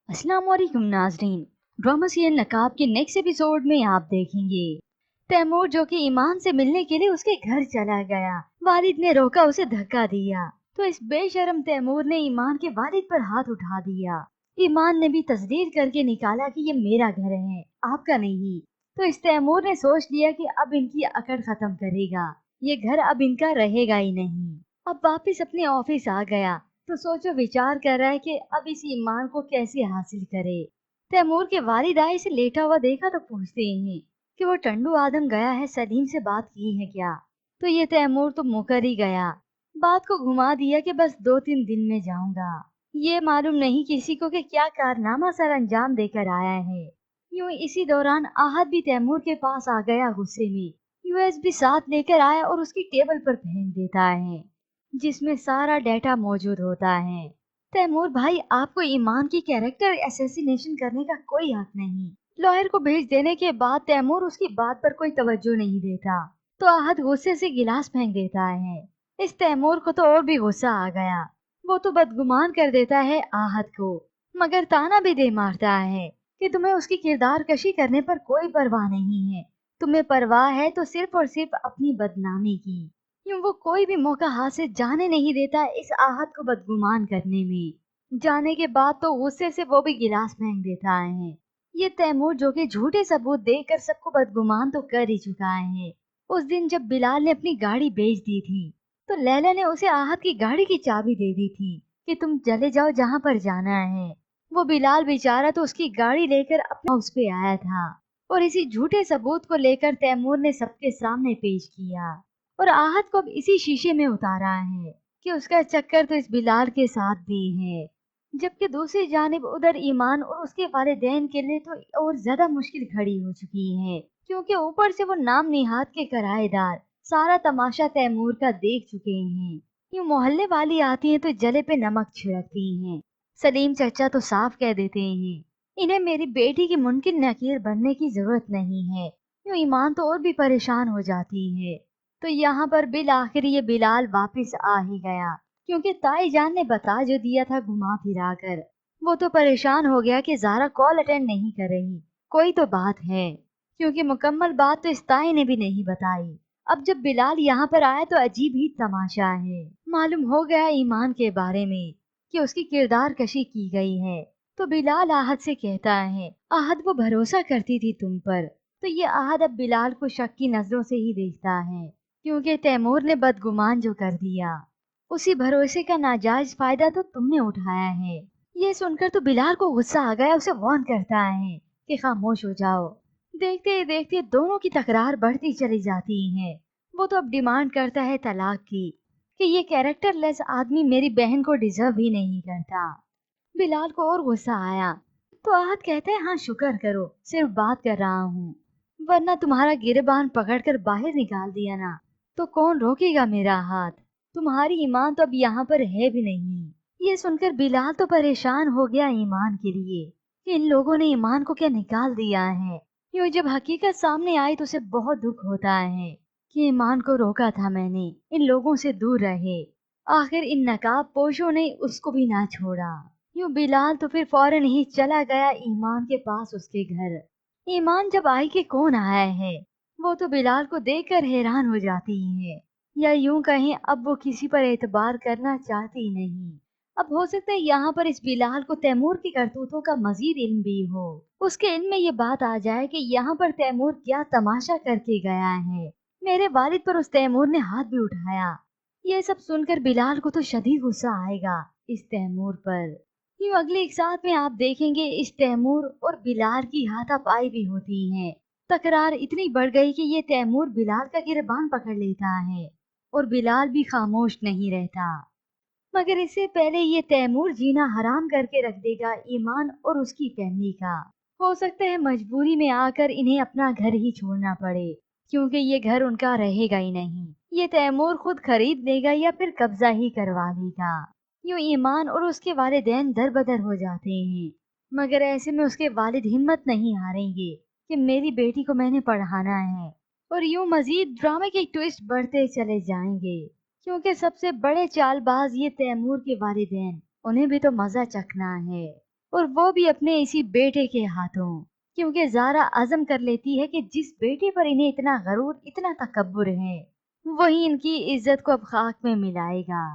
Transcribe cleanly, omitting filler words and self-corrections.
अस्सलाम वालेकुम नाजरीन। ड्रामा सीरियल नकाब के नेक्स्ट एपिसोड में आप देखेंगे तैमूर जो कि ईमान से मिलने के लिए उसके घर चला गया। वालिद ने रोका, उसे धक्का दिया तो इस बेशरम तैमूर ने ईमान के वालिद पर हाथ उठा दिया। ईमान ने भी तस्दीक करके निकाला कि ये मेरा घर है, आपका नहीं। तो इस तैमूर ने सोच लिया कि अब इनकी अकड़ खत्म करेगा, ये घर अब इनका रहेगा ही नहीं। अब वापिस अपने ऑफिस आ गया तो सोचो विचार कर रहा है कि अब इस ईमान को कैसे हासिल करे। तैमूर के वालिद आए, इसे लेटा हुआ देखा तो पूछते हैं कि वो टंडू आदम गया है, सलीम से बात की है क्या। तो ये तैमूर तो मुकर ही गया, बात को घुमा दिया कि बस 2-3 दिन में जाऊंगा। ये मालूम नहीं किसी को कि क्या कारनामा सर अंजाम देकर आया है। यूं इसी दौरान आहद भी तैमूर के पास आ गया गुस्से में। यूएसबी साथ लेकर आया और उसकी टेबल पर फेंक देता है जिसमें सारा डेटा मौजूद होता है। तैमूर भाई, आपको ईमान की कैरेक्टर असैसिनेशन करने का कोई हक नहीं। लॉयर को भेज देने के बाद तैमूर उसकी बात पर कोई तवज्जो नहीं देता तो आहद गुस्से से गिलास फेंक देता है। इस तैमूर को तो और भी गुस्सा आ गया, वो तो बदगुमान कर देता है आहद को, मगर ताना भी दे मारता है कि तुम्हें उसकी किरदार कशी करने पर कोई परवाह नहीं है, तुम्हें परवाह है तो सिर्फ और सिर्फ अपनी बदनामी की। यूं वो कोई भी मौका हाथ से जाने नहीं देता इस आहत को बदगुमान करने में। जाने के बाद तो गुस्से से वो भी गिलास फेंक देता है। ये तैमूर जो कि झूठे सबूत देकर सबको बदगुमान तो कर ही चुका है। उस दिन जब बिलाल ने अपनी गाड़ी बेच दी थी तो लैला ने उसे आहत की गाड़ी की चाबी दे दी थी कि तुम चले जाओ जहाँ पर जाना है। वो बिलाल बेचारा तो उसकी गाड़ी लेकर अपने हाउस पे आया था और इसी झूठे सबूत को लेकर तैमूर ने सबके सामने पेश किया और आहत को अब इसी शीशे में उतारा है कि उसका चक्कर तो इस बिलाल के साथ भी है। जबकि दूसरी जानिब उधर ईमान और उसके वालिदैन के लिए तो और ज्यादा मुश्किल खड़ी हो चुकी है, क्योंकि ऊपर से वो नाम निहात के किराएदार सारा तमाशा तैमूर का देख चुके हैं। यूं मोहल्ले वाली आती हैं तो जले पे नमक छिड़कती हैं। सलीम चाचा तो साफ कह देते हैं इन्हें मेरी बेटी की मुमकिन नकीर बनने की जरूरत नहीं है। यूं ईमान तो और भी परेशान हो जाती है। तो यहाँ पर बिल आखिर ये बिलाल वापस आ ही गया, क्योंकि ताई जान ने बता जो दिया था घुमा फिरा कर। वो तो परेशान हो गया कि ज़ारा कॉल अटेंड नहीं कर रही, कोई तो बात है, क्योंकि मुकम्मल बात तो इस ताई ने भी नहीं बताई। अब जब बिलाल यहाँ पर आया तो अजीब ही तमाशा है। मालूम हो गया ईमान के बारे में कि उसकी किरदार कशी की गई है। तो बिलाल आहद से कहता है, आहद वो भरोसा करती थी तुम पर। तो ये आहद अब बिलाल को शक की नजरों से ही देखता है, क्योंकि तैमूर ने बदगुमान जो कर दिया उसी भरोसे का नाजायज फायदा तो तुमने उठाया है। ये सुनकर तो बिलाल को गुस्सा आ गया, उसे वार्न करता है कि खामोश हो जाओ। देखते ही देखते दोनों की तकरार बढ़ती चली जाती है। वो तो अब डिमांड करता है तलाक की कि ये कैरेक्टरलेस आदमी मेरी बहन को डिजर्व ही नहीं करता। बिलाल को और गुस्सा आया तो आहत कहते हैं, हाँ शुक्र करो सिर्फ बात कर रहा हूँ, वरना तुम्हारा गिरबान पकड़कर बाहर निकाल दिया ना तो कौन रोकेगा मेरा हाथ। तुम्हारी ईमान तो अब यहाँ पर है भी नहीं। ये सुनकर बिलाल तो परेशान हो गया ईमान के लिए कि इन लोगों ने ईमान को क्या निकाल दिया है। यूं जब हकीकत सामने आई तो उसे बहुत दुख होता है कि ईमान को रोका था मैंने, इन लोगों से दूर रहे। आखिर इन नकाब पोशों ने उसको भी ना छोड़ा। यूं बिलाल तो फिर फौरन ही चला गया ईमान के पास उसके घर। ईमान जब आई कि कौन आया है, वो तो बिलाल को देखकर हैरान हो जाती है, या यूं कहें अब वो किसी पर एतबार करना चाहती नहीं। अब हो सकता है यहाँ पर इस बिलाल को तैमूर की करतूतों का मजीद इल्म भी हो, उसके इल्म में ये बात आ जाए कि यहाँ पर तैमूर क्या तमाशा करके गया है। मेरे वालिद पर उस तैमूर ने हाथ भी उठाया। ये सब सुनकर बिलाल को तो शदीद गुस्सा आएगा इस तैमूर पर। यूं अगले एक साथ में आप देखेंगे इस तैमूर और बिलाल की हाथापाई भी होती है। तकरार इतनी बढ़ गई कि ये तैमूर बिलाल का गिरबान पकड़ लेता है और बिलाल भी खामोश नहीं रहता। मगर इससे पहले ये तैमूर जीना हराम करके रख देगा ईमान और उसकी फैमिली का। हो सकता है मजबूरी में आकर इन्हें अपना घर ही छोड़ना पड़े, क्योंकि ये घर उनका रहेगा ही नहीं। ये तैमूर खुद खरीद लेगा या फिर कब्जा ही करवा लेगा। यूं ईमान और उसके वालिदैन दर बदर हो जाते हैं, मगर ऐसे में उसके वालिद हिम्मत नहीं हारेंगे कि मेरी बेटी को मैंने पढ़ाना है। और यूं मजीद ड्रामे के ट्विस्ट बढ़ते चले जाएंगे, क्योंकि सबसे बड़े चालबाज ये तैमूर के वालिदैन, उन्हें भी तो मजा चखना है। اور وہ بھی اپنے اسی بیٹے کے ہاتھوں، کیونکہ زارا عزم کر لیتی ہے کہ جس بیٹے پر انہیں اتنا غرور، اتنا تکبر ہے، وہی ان کی عزت کو اب خاک میں ملائے گا۔